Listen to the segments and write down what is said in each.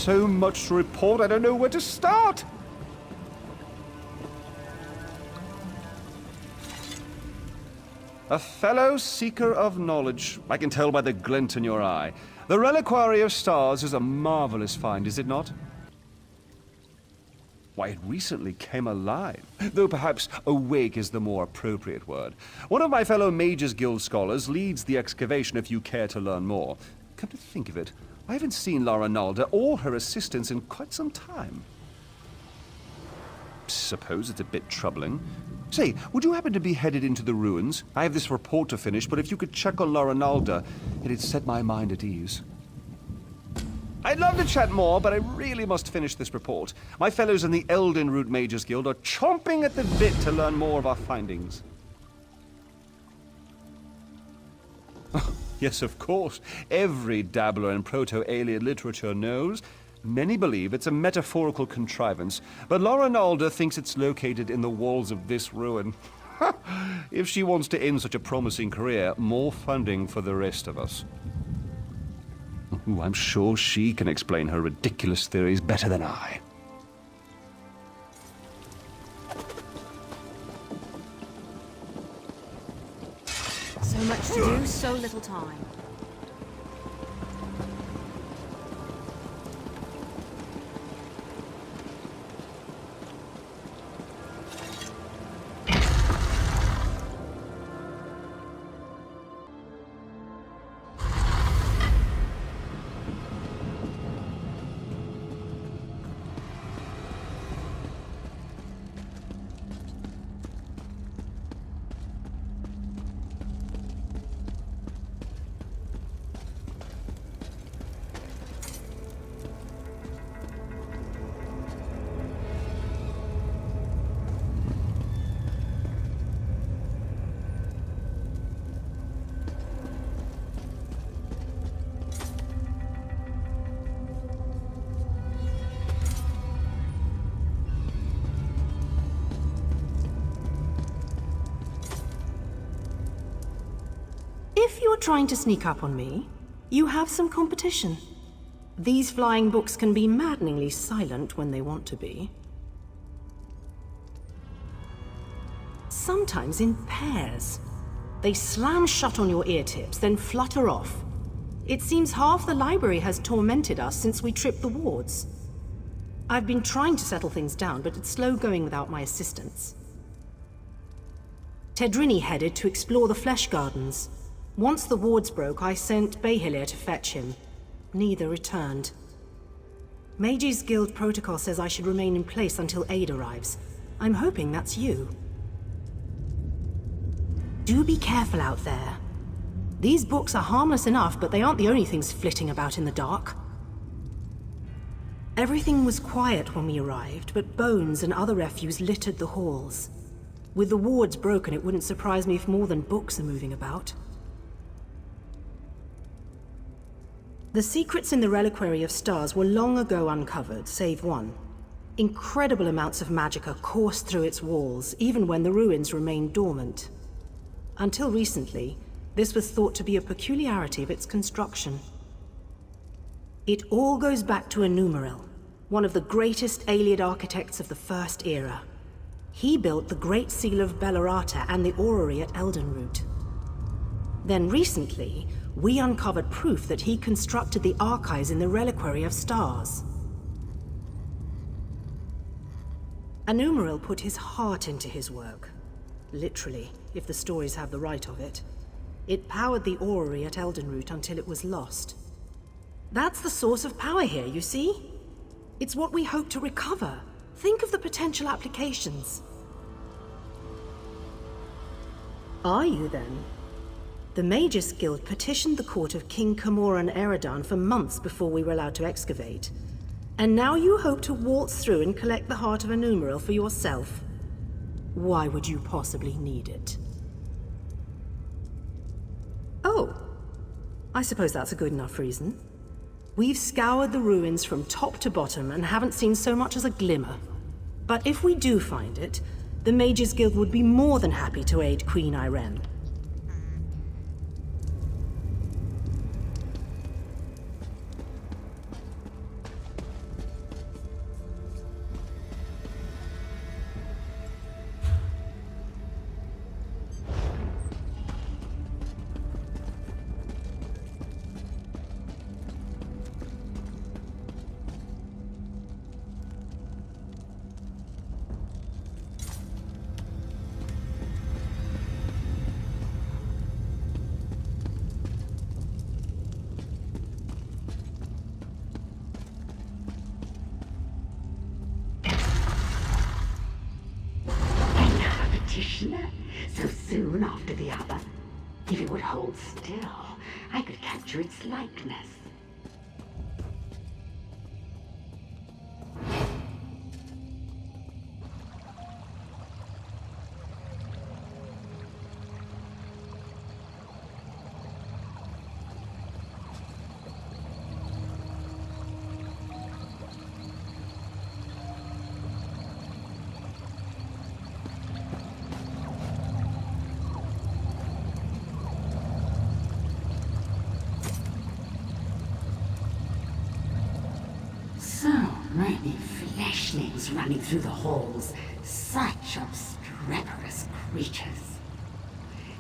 so much to report, I don't know where to start. A fellow seeker of knowledge. I can tell by the glint in your eye. The Reliquary of Stars is a marvelous find, is it not? Why, it recently came alive, though perhaps awake is the more appropriate word. One of my fellow Mages Guild scholars leads the excavation if you care to learn more. Come to think of it, I haven't seen Lara Nalda or her assistants in quite some time. Suppose it's a bit troubling. Say, would you happen to be headed into the ruins? I have this report to finish, but if you could check on Lara Nalda, it'd set my mind at ease. I'd love to chat more, but I really must finish this report. My fellows in the Elden Root Mages Guild are chomping at the bit to learn more of our findings. Yes, of course. Every dabbler in proto-alien literature knows. Many believe it's a metaphorical contrivance, but Lara Nalda thinks it's located in the walls of this ruin. If she wants to end such a promising career, more funding for the rest of us. Ooh, I'm sure she can explain her ridiculous theories better than I. So much to do, so little time. If you're trying to sneak up on me, you have some competition. These flying books can be maddeningly silent when they want to be. Sometimes in pairs. They slam shut on your ear tips, then flutter off. It seems half the library has tormented us since we tripped the wards. I've been trying to settle things down, but it's slow going without my assistance. Tedrini headed to explore the Flesh Gardens. Once the wards broke, I sent Behilir to fetch him. Neither returned. Mages Guild protocol says I should remain in place until aid arrives. I'm hoping that's you. Do be careful out there. These books are harmless enough, but they aren't the only things flitting about in the dark. Everything was quiet when we arrived, but bones and other refuse littered the halls. With the wards broken, it wouldn't surprise me if more than books are moving about. The secrets in the Reliquary of Stars were long ago uncovered, save one. Incredible amounts of magicka coursed through its walls, even when the ruins remained dormant. Until recently, this was thought to be a peculiarity of its construction. It all goes back to Enumeril, one of the greatest Ayleid architects of the First Era. He built the Great Seal of Bellerata and the orrery at Eldenroot. Then recently, we uncovered proof that he constructed the archives in the Reliquary of Stars. Enumeril put his heart into his work. Literally, if the stories have the right of it. It powered the orrery at Eldenroot until it was lost. That's the source of power here, you see? It's what we hope to recover. Think of the potential applications. Are you, then? The Mages Guild petitioned the court of King Camoran Eridan for months before we were allowed to excavate. And now you hope to waltz through and collect the heart of Enumeril for yourself. Why would you possibly need it? Oh, I suppose that's a good enough reason. We've scoured the ruins from top to bottom and haven't seen so much as a glimmer. But if we do find it, the Mages Guild would be more than happy to aid Queen Irene. one after the other. If it would hold still, I could capture its likeness. So many fleshlings running through the halls. Such obstreperous creatures.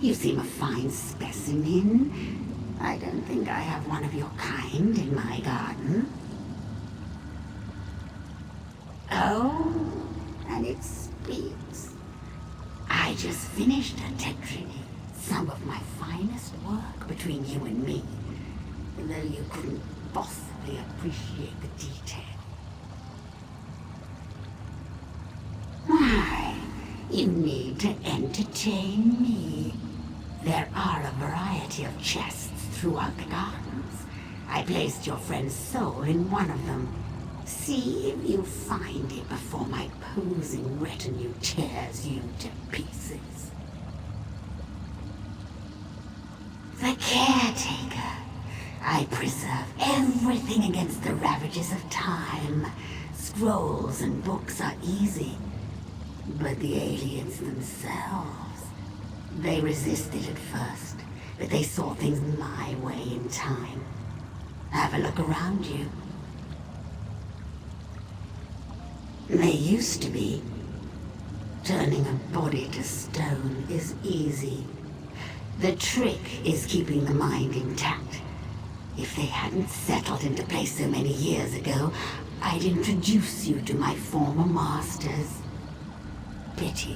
You seem a fine specimen. I don't think I have one of your kind in my garden. Oh, and it speaks. I just finished a tetriny. Some of my finest work between you and me. Though you couldn't possibly appreciate the detail. Why, you need to entertain me. There are a variety of chests throughout the gardens. I placed your friend's soul in one of them. See if you find it before my posing retinue tears you to pieces. The caretaker. I preserve everything against the ravages of time. Scrolls and books are easy. But the aliens themselves, they resisted at first, but they saw things my way in time. Have a look around you. They used to be. Turning a body to stone is easy. The trick is keeping the mind intact. If they hadn't settled into place so many years ago, I'd introduce you to my former masters. Pity.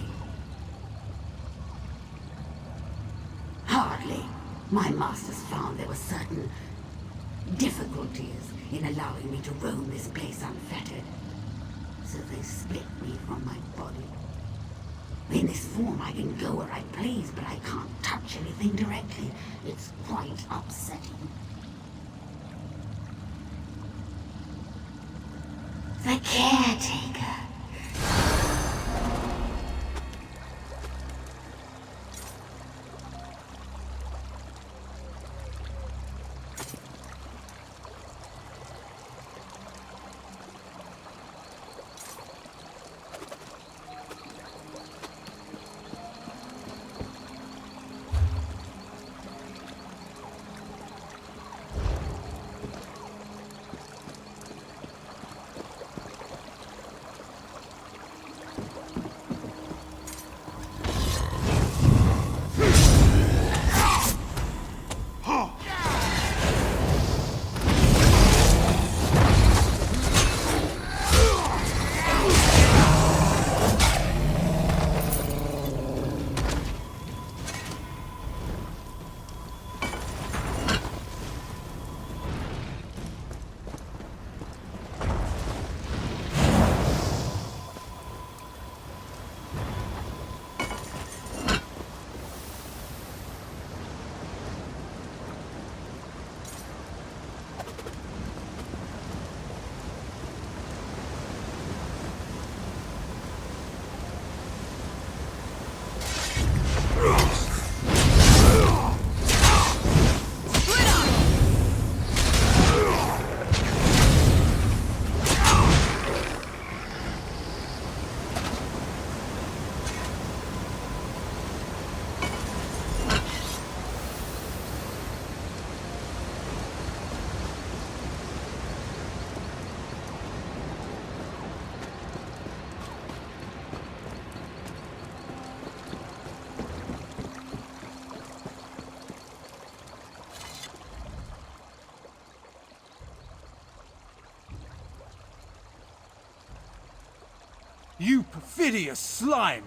Hardly. My masters found there were certain difficulties in allowing me to roam this place unfettered. So they split me from my body. In this form I can go where I please, but I can't touch anything directly. It's quite upsetting. The caretaker. You perfidious slime!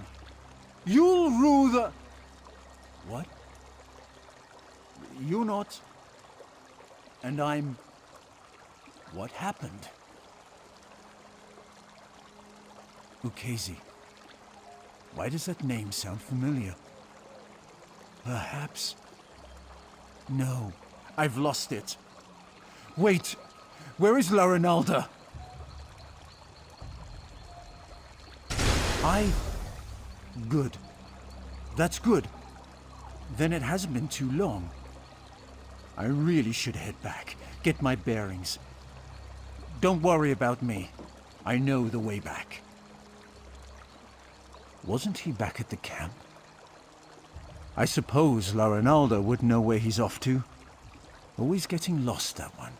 You'll rule the... What? You're not... And I'm... What happened? Ukezi. Why does that name sound familiar? Perhaps. No, I've lost it. Wait, where is Larinalda? Good. That's good. Then it hasn't been too long. I really should head back, get my bearings. Don't worry about me. I know the way back. Wasn't he back at the camp? I suppose Larinalda would know where he's off to. Always getting lost, that one.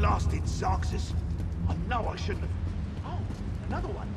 Blasted Zarxus. I know I shouldn't have... Oh, another one.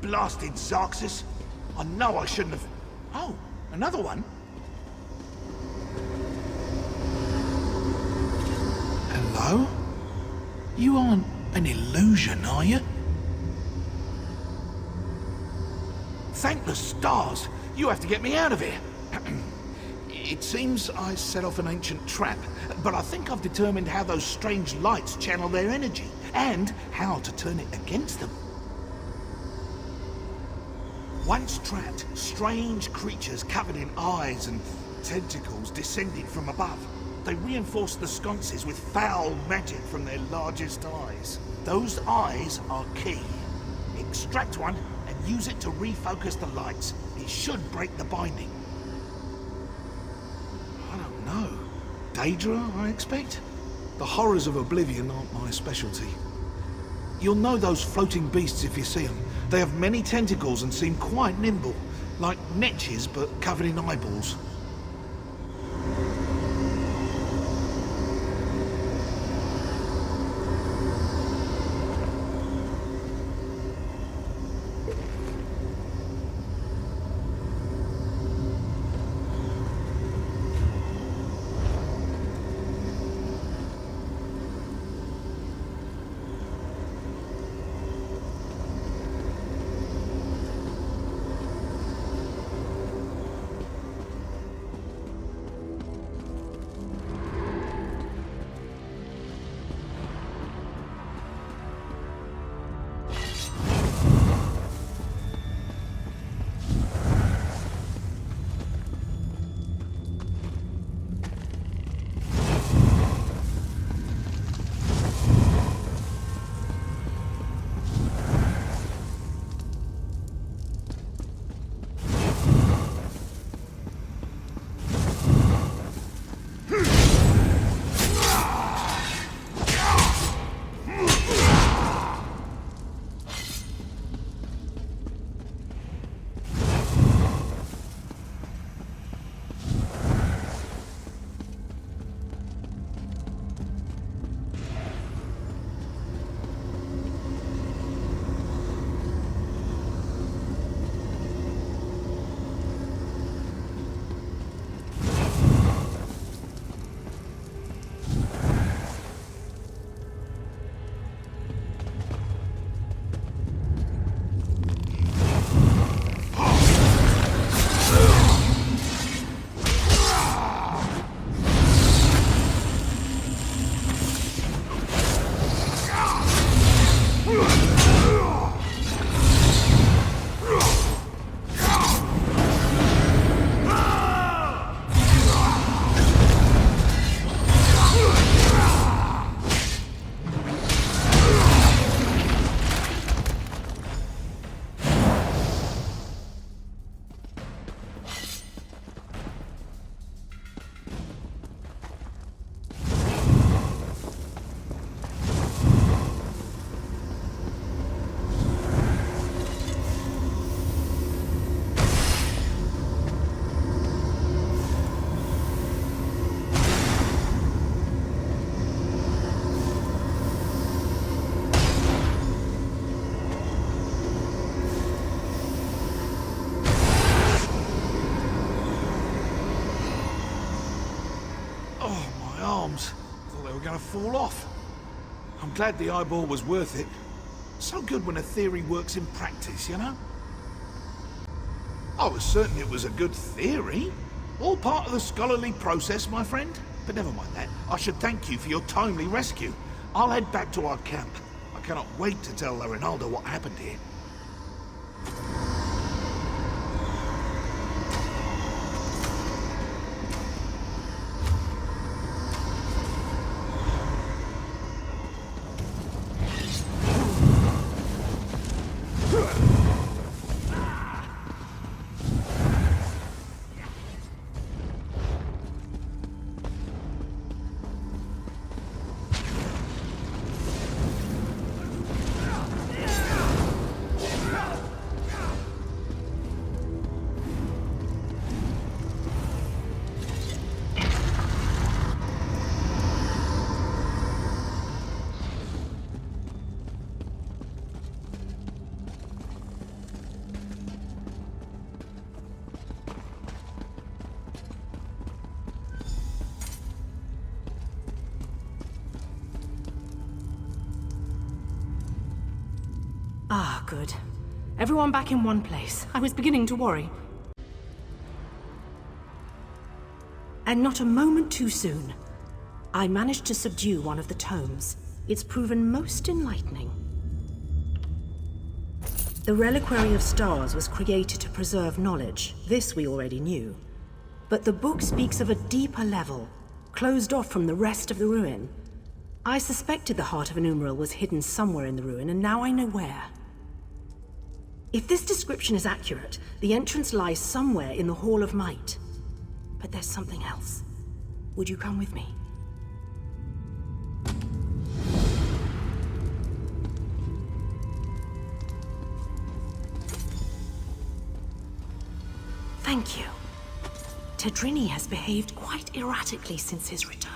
Blasted Zarxus. I know I shouldn't have... Oh, another one? Hello? You aren't an illusion, are you? Thank the stars! You have to get me out of here! It seems I set off an ancient trap, but I think I've determined how those strange lights channel their energy, and how to turn it against them. Once trapped, strange creatures covered in eyes and tentacles descended from above. They reinforced the sconces with foul magic from their largest eyes. Those eyes are key. Extract one and use it to refocus the lights. It should break the binding. I don't know. Daedra, I expect? The horrors of Oblivion aren't my specialty. You'll know those floating beasts if you see them. They have many tentacles and seem quite nimble, like netches but covered in eyeballs. arms. Thought they were going to fall off. I'm glad the eyeball was worth it. So good when a theory works in practice, you know? I was certain it was a good theory. All part of the scholarly process, my friend. But never mind that. I should thank you for your timely rescue. I'll head back to our camp. I cannot wait to tell Rinaldo what happened here. Ah, good. Everyone back in one place. I was beginning to worry. And not a moment too soon. I managed to subdue one of the tomes. It's proven most enlightening. The Reliquary of Stars was created to preserve knowledge. This we already knew. But the book speaks of a deeper level, closed off from the rest of the ruin. I suspected the Heart of a Numeral was hidden somewhere in the ruin, and now I know where. If this description is accurate, the entrance lies somewhere in the Hall of Might. But there's something else. Would you come with me? Thank you. Tedrini has behaved quite erratically since his return.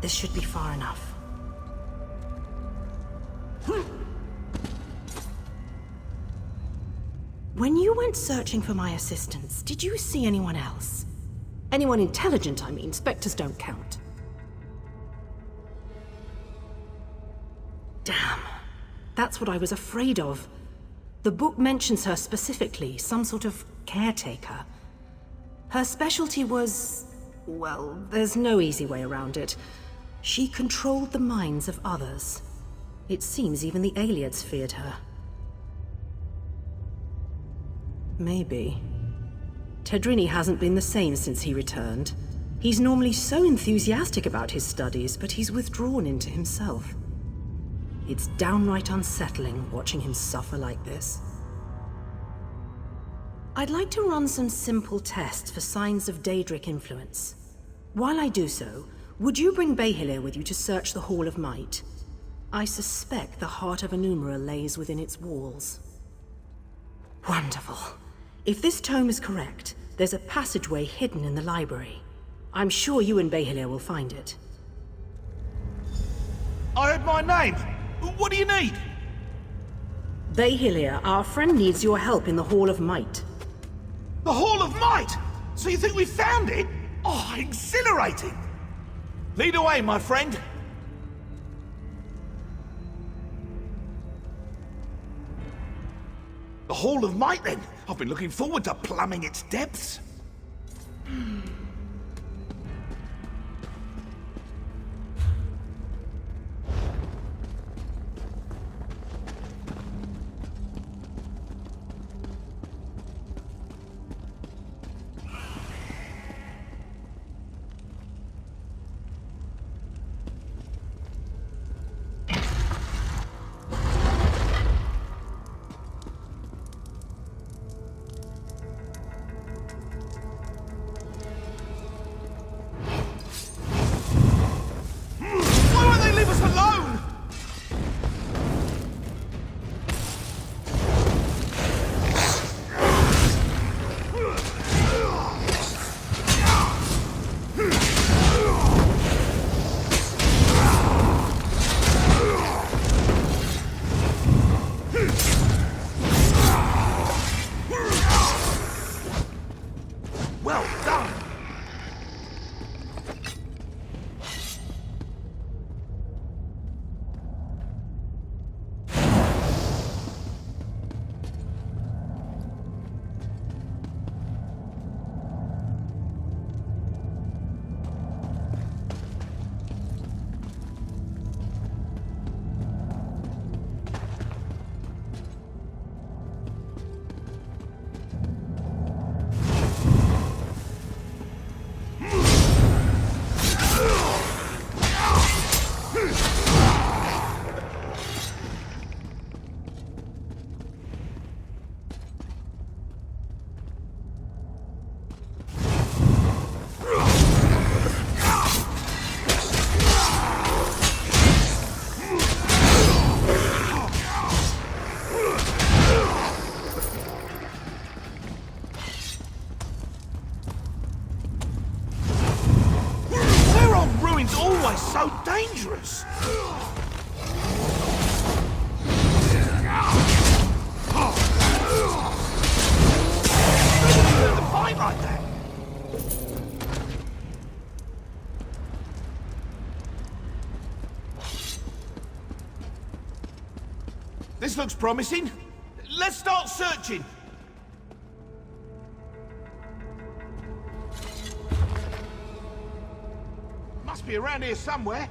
This should be far enough. When you went searching for my assistance, did you see anyone else? Anyone intelligent, I mean. Spectres don't count. Damn. That's what I was afraid of. The book mentions her specifically, some sort of caretaker. Her specialty was... well, there's no easy way around it. She controlled the minds of others. It seems even the Aliads feared her. Maybe. Tedrini hasn't been the same since he returned. He's normally so enthusiastic about his studies, but he's withdrawn into himself. It's downright unsettling watching him suffer like this. I'd like to run some simple tests for signs of Daedric influence. While I do so, would you bring Behilir with you to search the Hall of Might? I suspect the Heart of a Numeral lays within its walls. Wonderful. If this tome is correct, there's a passageway hidden in the library. I'm sure you and Behilir will find it. I heard my name. What do you need? Behilir, our friend needs your help in the Hall of Might. The Hall of Might! So you think we found it? Oh, exhilarating! Lead away, my friend. The Hall of Might, then. I've been looking forward to plumbing its depths. This looks promising. Let's start searching. Must be around here somewhere.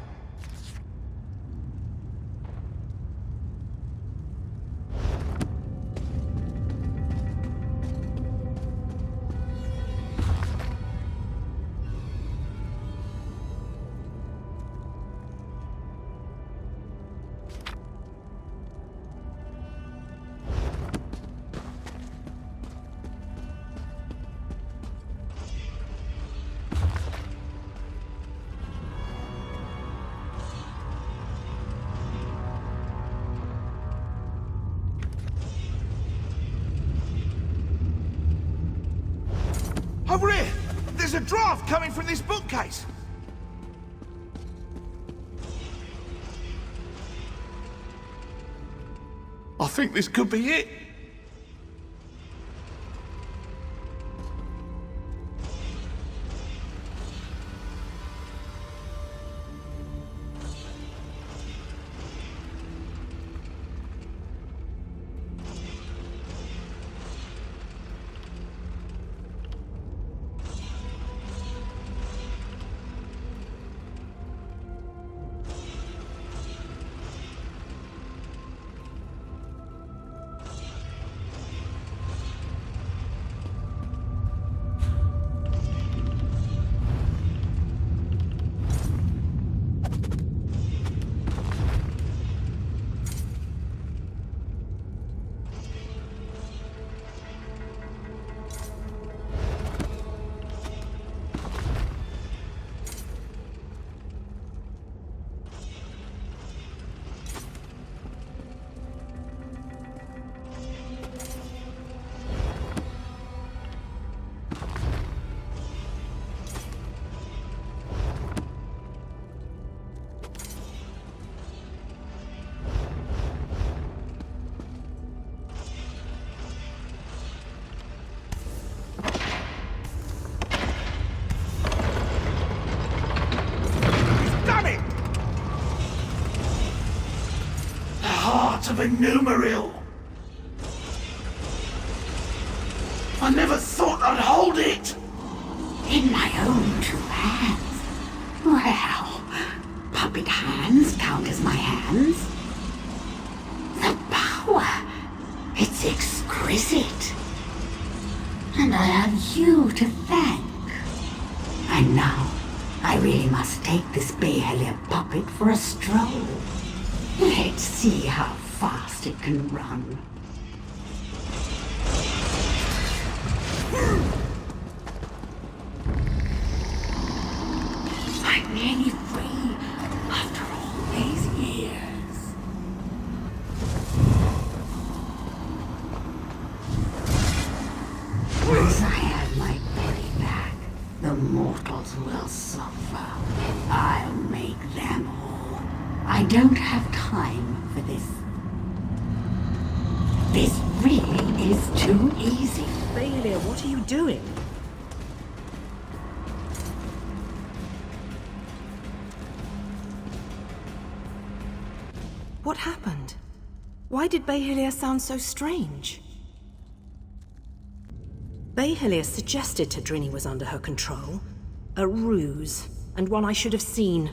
Over here! There's a draft coming from this bookcase! I think this could be it. Of a numeral. I never thought I'd hold it. In my own two hands. Well, puppet hands count as my hands. The power. It's exquisite. And I have you to thank. And now, I really must take this Behelia puppet for a stroll. Let's see how fast it can run. I'm nearly free after all these years. Once I have my belly back, the mortals will suffer. I'll make them all. I don't have time for this. This really is too easy. Behelia, what are you doing? What happened? Why did Behelia sound so strange? Behelia suggested Tadrini was under her control. A ruse, and one I should have seen.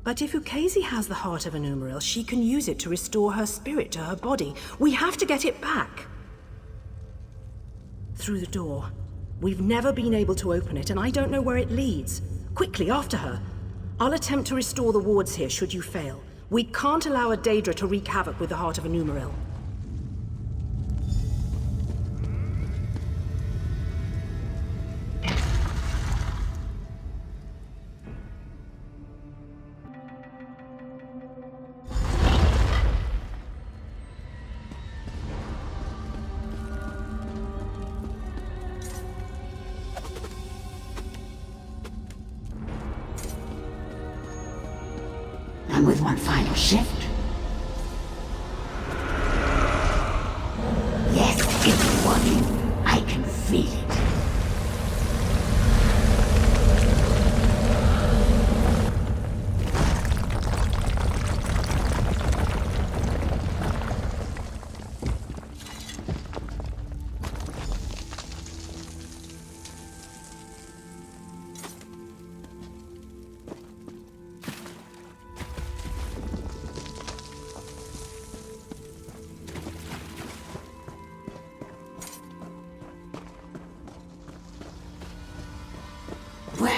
But if Ukezi has the heart of an Umaril, she can use it to restore her spirit to her body. We have to get it back. Through the door. We've never been able to open it, and I don't know where it leads. Quickly, after her. I'll attempt to restore the wards here, should you fail. We can't allow a Daedra to wreak havoc with the heart of a Umaril. And with one final shift. Yes, it's working. I can feel it.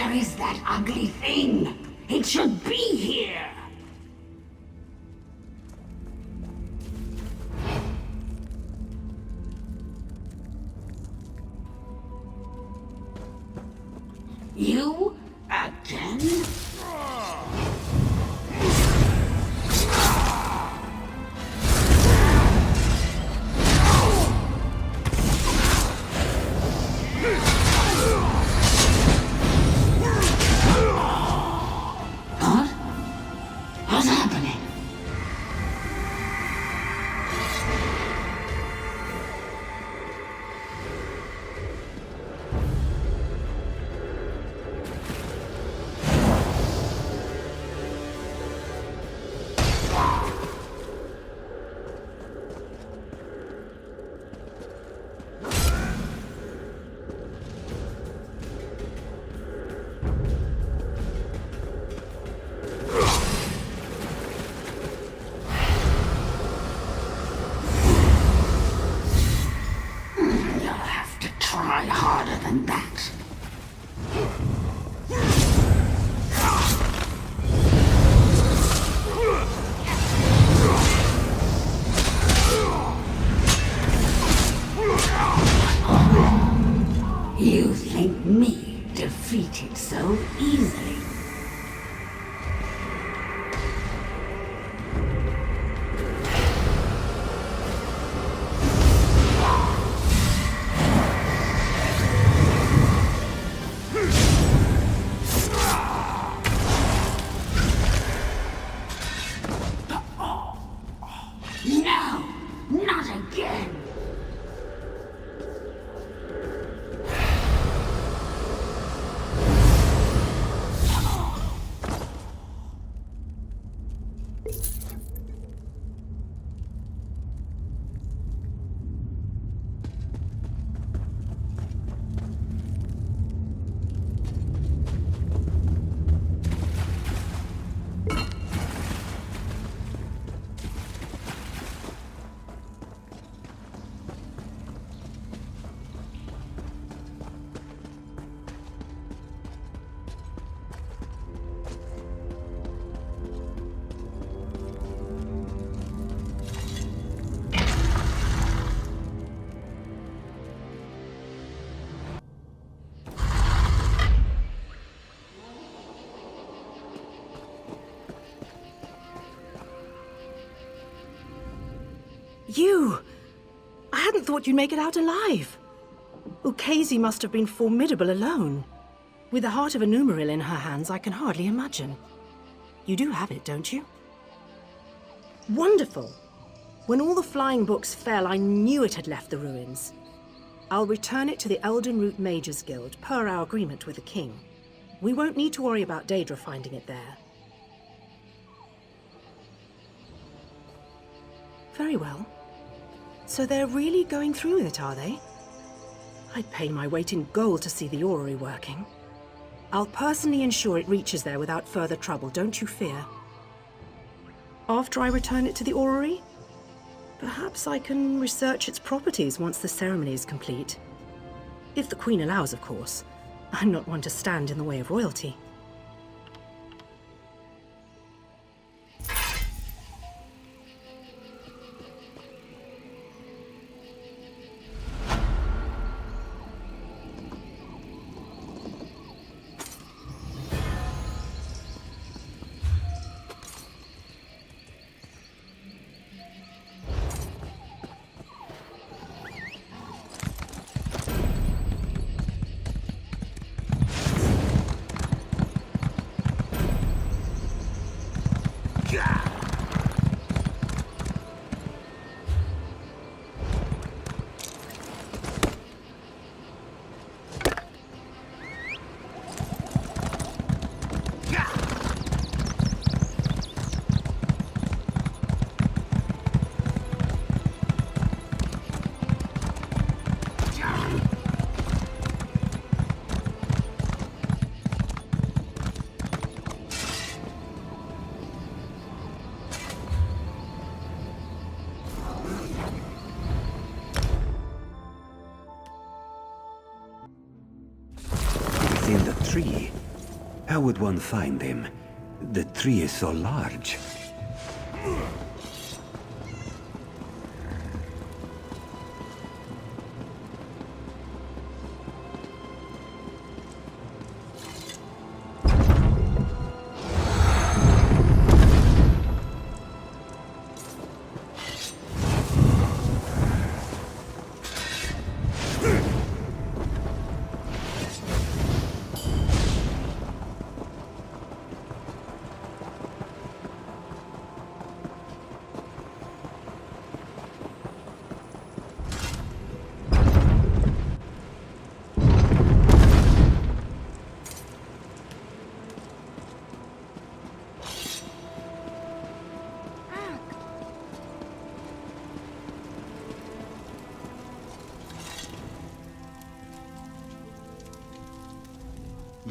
Where is that ugly thing? It should be here! You? Again? What? What's happening? You'll have to try harder than that. You think me defeated so easily? No, not again. You! I hadn't thought you'd make it out alive. Ukezi must have been formidable alone. With the heart of a numeril in her hands, I can hardly imagine. You do have it, don't you? Wonderful! When all the flying books fell, I knew it had left the ruins. I'll return it to the Elden Root Mages Guild, per our agreement with the king. We won't need to worry about Daedra finding it there. Very well. So they're really going through with it, are they? I'd pay my weight in gold to see the orrery working. I'll personally ensure it reaches there without further trouble, don't you fear. After I return it to the orrery, perhaps I can research its properties once the ceremony is complete. If the Queen allows, of course. I'm not one to stand in the way of royalty. Within the tree, How would one find them? The tree is so large.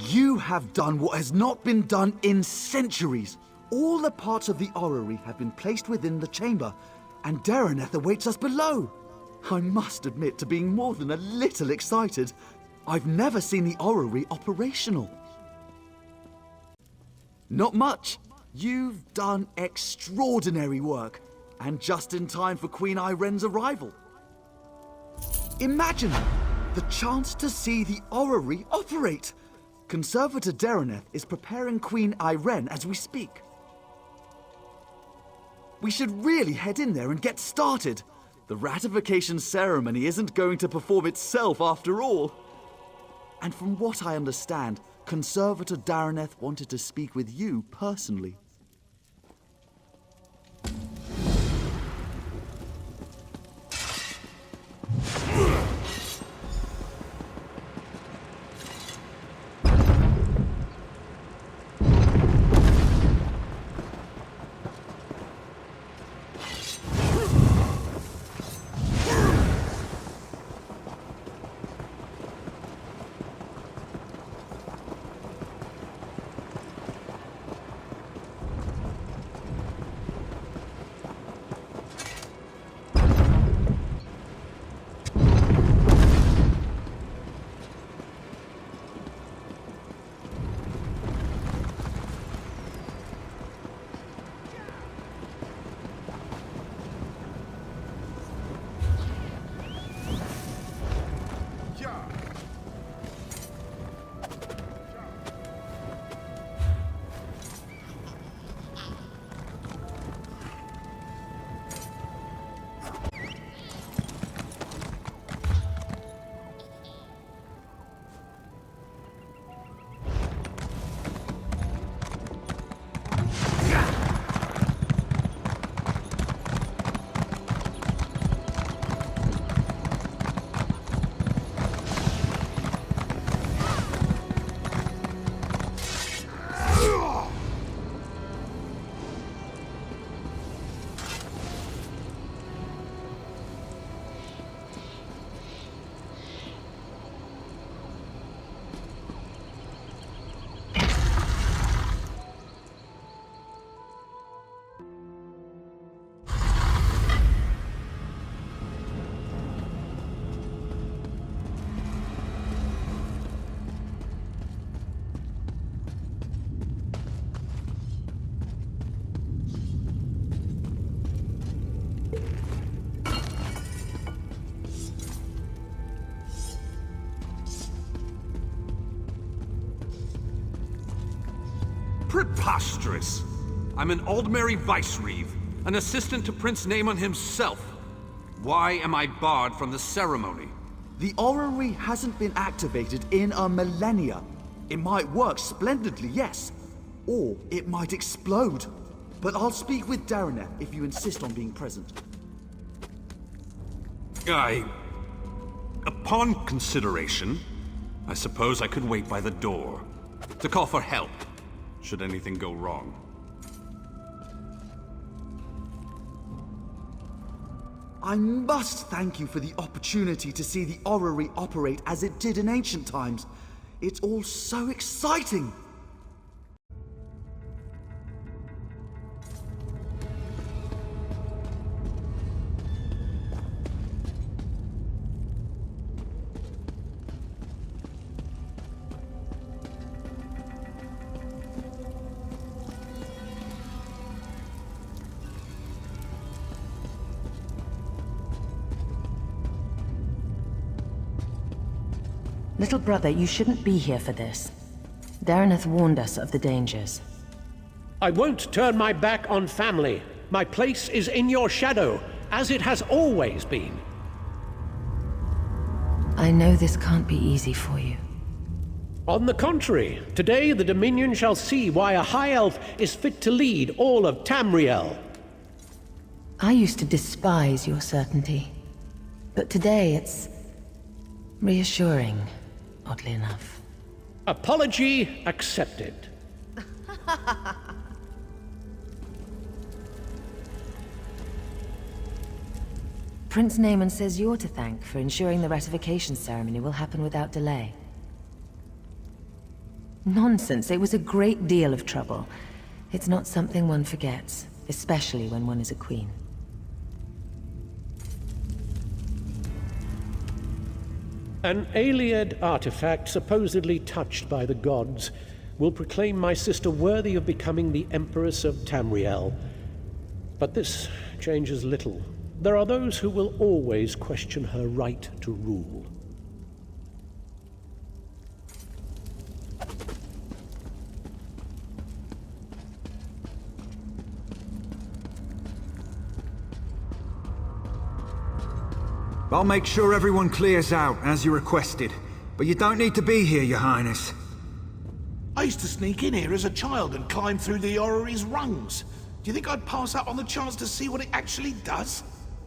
You have done what has not been done in centuries. All the parts of the orrery have been placed within the chamber, and Dareneth awaits us below. I must admit to being more than a little excited. I've never seen the orrery operational. Not much. You've done extraordinary work, and just in time for Queen Iren's arrival. Imagine the chance to see the orrery operate. Conservator Dareneth is preparing Queen Iren as we speak. We should really head in there and get started. The ratification ceremony isn't going to perform itself after all. And from what I understand, Conservator Dareneth wanted to speak with you personally. Preposterous! I'm an Aldmeri vice-reeve, an assistant to Prince Naemon himself. Why am I barred from the ceremony? The orrery hasn't been activated in a millennia. It might work splendidly, yes. Or it might explode. But I'll speak with Dareneth if you insist on being present. Upon consideration, I suppose I could wait by the door to call for help, should anything go wrong. I must thank you for the opportunity to see the orrery operate as it did in ancient times. It's all so exciting! Little brother, you shouldn't be here for this. Dareneth warned us of the dangers. I won't turn my back on family. My place is in your shadow, as it has always been. I know this can't be easy for you. On the contrary, today the Dominion shall see why a High Elf is fit to lead all of Tamriel. I used to despise your certainty. But today it's reassuring, oddly enough. Apology accepted. Prince Naaman says you're to thank for ensuring the ratification ceremony will happen without delay. Nonsense, it was a great deal of trouble. It's not something one forgets, especially when one is a queen. An Ayleid artifact supposedly touched by the gods will proclaim my sister worthy of becoming the Empress of Tamriel. But this changes little. There are those who will always question her right to rule. I'll make sure everyone clears out, as you requested. But you don't need to be here, Your Highness. I used to sneak in here as a child and climb through the orrery's rungs. Do you think I'd pass up on the chance to see what it actually does?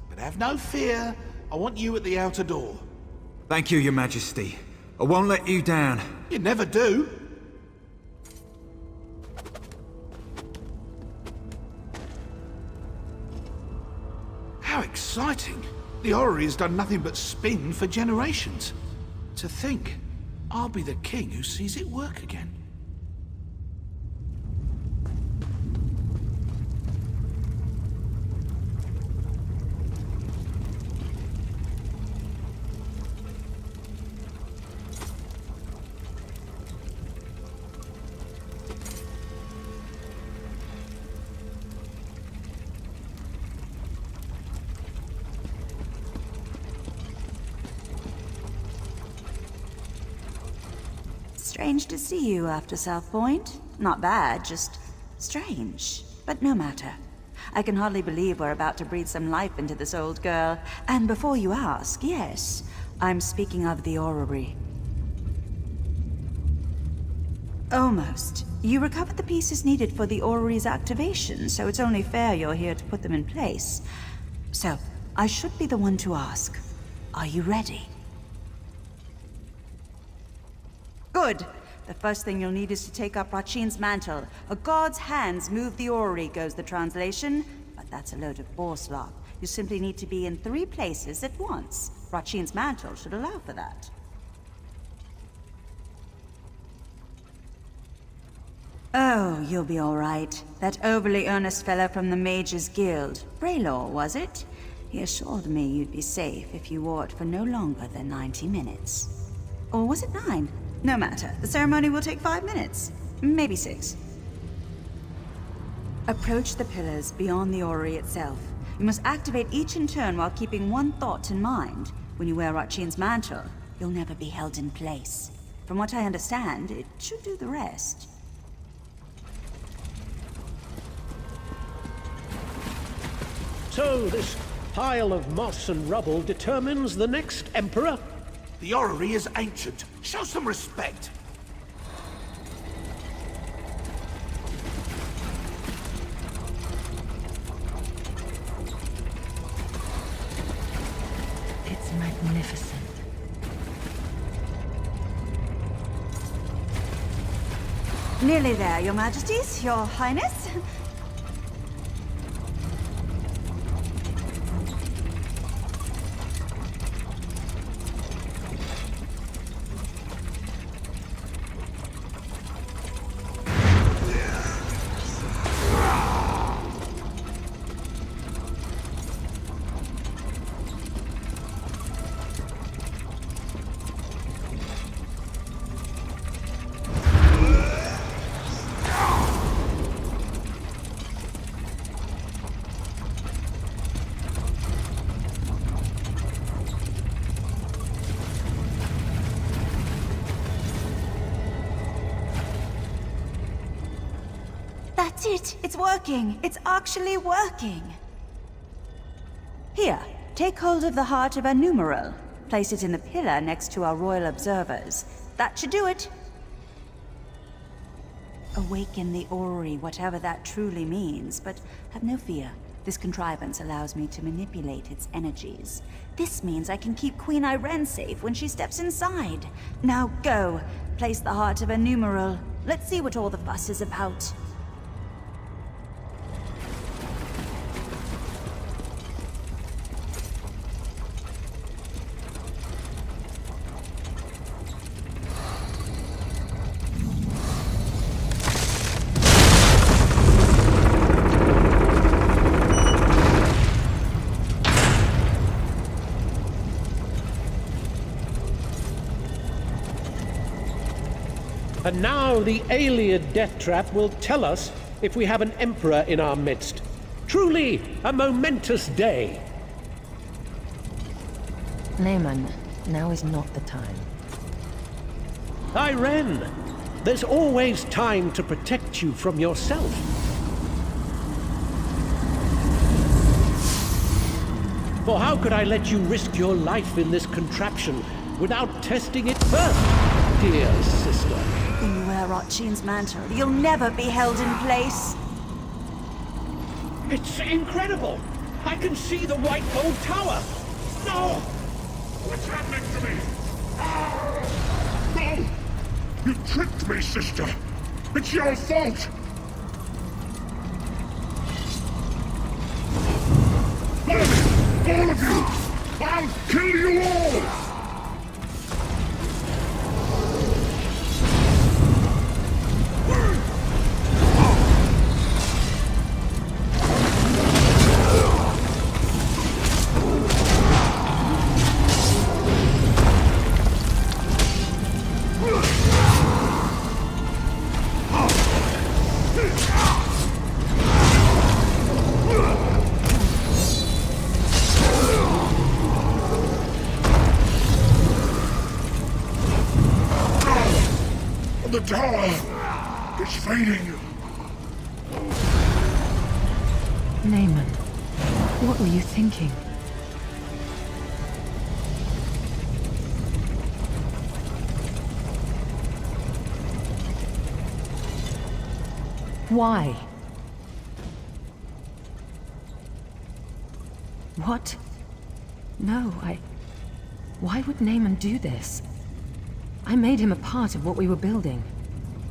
But have no fear. I want you at the outer door. Thank you, Your Majesty. I won't let you down. You never do. How exciting! The orrery has done nothing but spin for generations. To think, I'll be the king who sees it work again. Strange to see you after South Point. Not bad, just strange. But no matter. I can hardly believe we're about to breathe some life into this old girl. And before you ask, yes, I'm speaking of the orrery. Almost. You recovered the pieces needed for the orrery's activation, so it's only fair you're here to put them in place. So, I should be the one to ask. Are you ready? Good. The first thing you'll need is to take up Rachin's mantle. A god's hands move the orrery, goes the translation. But that's a load of bourslop. You simply need to be in 3 places at once. Rachin's mantle should allow for that. Oh, you'll be all right. That overly earnest fellow from the Mages Guild. Braylor, was it? He assured me you'd be safe if you wore it for no longer than 90 minutes. Or was it 9? No matter. The ceremony will take 5 minutes. Maybe 6. Approach the pillars beyond the orrery itself. You must activate each in turn while keeping one thought in mind. When you wear Rachin's mantle, you'll never be held in place. From what I understand, it should do the rest. So this pile of moss and rubble determines the next emperor? The orrery is ancient. Show some respect. It's magnificent. Nearly there, Your Majesties, Your Highness. That's it! It's working! It's actually working! Here, take hold of the heart of a numeral. Place it in the pillar next to our royal observers. That should do it! Awaken the orrery, whatever that truly means, but have no fear. This contrivance allows me to manipulate its energies. This means I can keep Queen Irene safe when she steps inside. Now go! Place the heart of a numeral. Let's see what all the fuss is about. And now the Iliad death trap will tell us if we have an emperor in our midst. Truly a momentous day. Naaman, now is not the time. Irene, there's always time to protect you from yourself. For how could I let you risk your life in this contraption without testing it first, dear sister? When you wear Rotchin's mantle, you'll never be held in place. It's incredible! I can see the white gold tower! No! What's happening to me? No! You tricked me, sister! It's your fault! All of you! I'll kill you all! The tower is fading. Naaman, what were you thinking? Why? What? No, Why would Naaman do this? I made him a part of what we were building.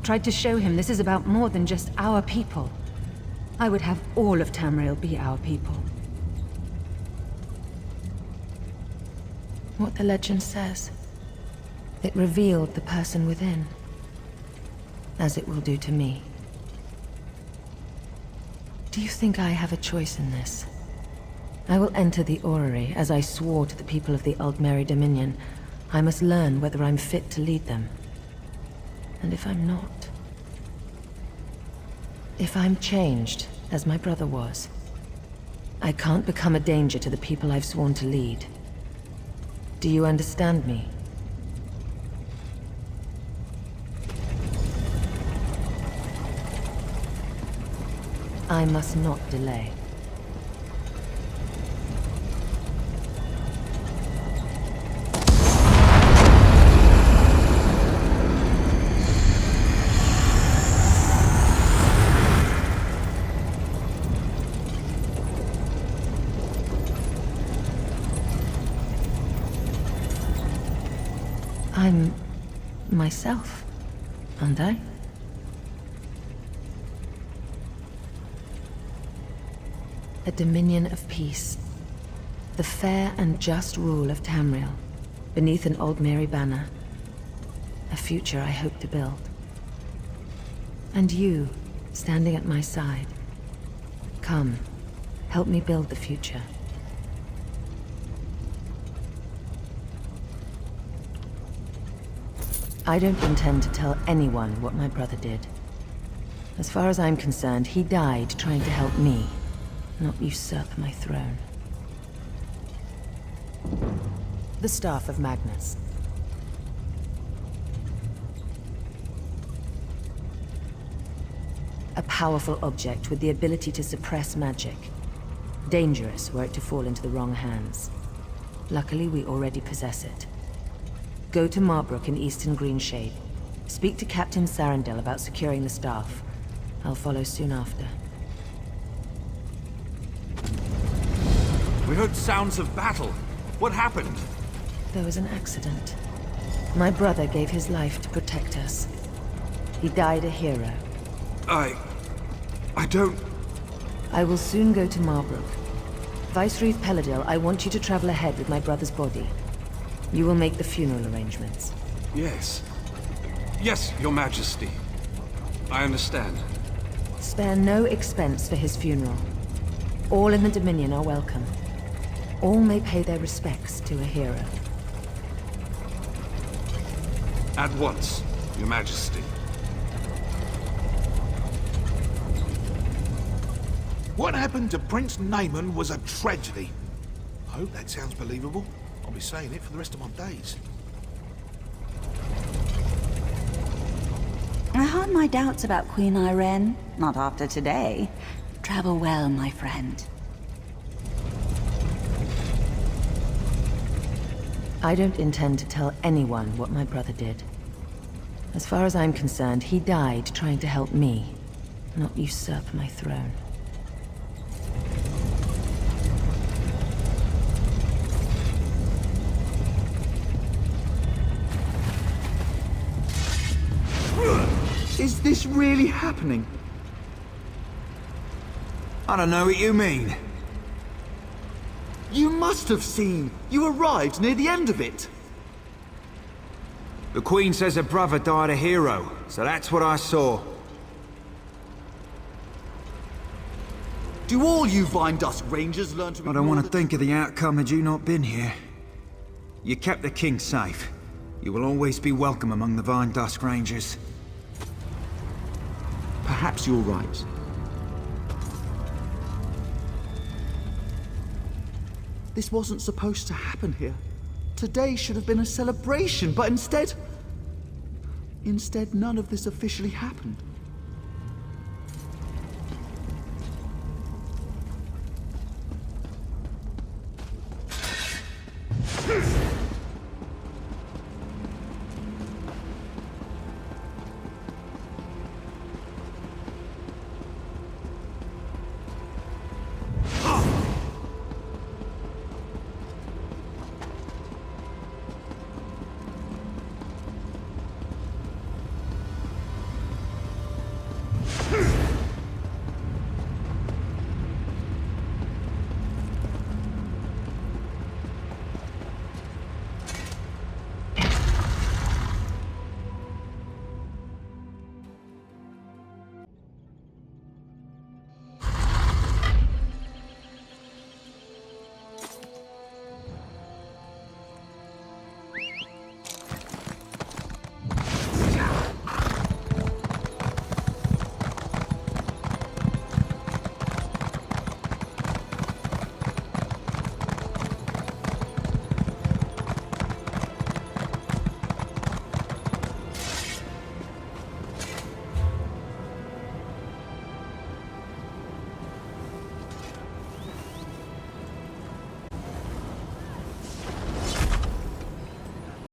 Tried to show him this is about more than just our people. I would have all of Tamriel be our people. What the legend says. It revealed the person within. As it will do to me. Do you think I have a choice in this? I will enter the orrery, as I swore to the people of the Aldmeri Dominion. I must learn whether I'm fit to lead them. And if I'm not... If I'm changed, as my brother was, I can't become a danger to the people I've sworn to lead. Do you understand me? I must not delay. I'm myself, aren't I? A dominion of peace. The fair and just rule of Tamriel, beneath an Aldmeri banner. A future I hope to build. And you, standing at my side. Come, help me build the future. I don't intend to tell anyone what my brother did. As far as I'm concerned, he died trying to help me, not usurp my throne. The Staff of Magnus. A powerful object with the ability to suppress magic. Dangerous were it to fall into the wrong hands. Luckily, we already possess it. Go to Marbrook in Eastern Greenshade. Speak to Captain Sarandel about securing the staff. I'll follow soon after. We heard sounds of battle. What happened? There was an accident. My brother gave his life to protect us. He died a hero. I don't... I will soon go to Marbrook. Vicereeve Peladil, I want you to travel ahead with my brother's body. You will make the funeral arrangements. Yes. Yes, Your Majesty. I understand. Spare no expense for his funeral. All in the Dominion are welcome. All may pay their respects to a hero. At once, Your Majesty. What happened to Prince Naaman was a tragedy. I hope that sounds believable. I'll be saying it for the rest of my days. I had my doubts about Queen Irene. Not after today. Travel well, my friend. I don't intend to tell anyone what my brother did. As far as I'm concerned, he died trying to help me, not usurp my throne. Is this really happening? I don't know what you mean. You must have seen. You arrived near the end of it. The Queen says her brother died a hero, so that's what I saw. Do all you Vine Dusk Rangers learn to I don't want to think of the outcome had you not been here. You kept the King safe. You will always be welcome among the Vine Dusk Rangers. Perhaps you're right. This wasn't supposed to happen here. Today should have been a celebration, but instead... Instead, none of this officially happened.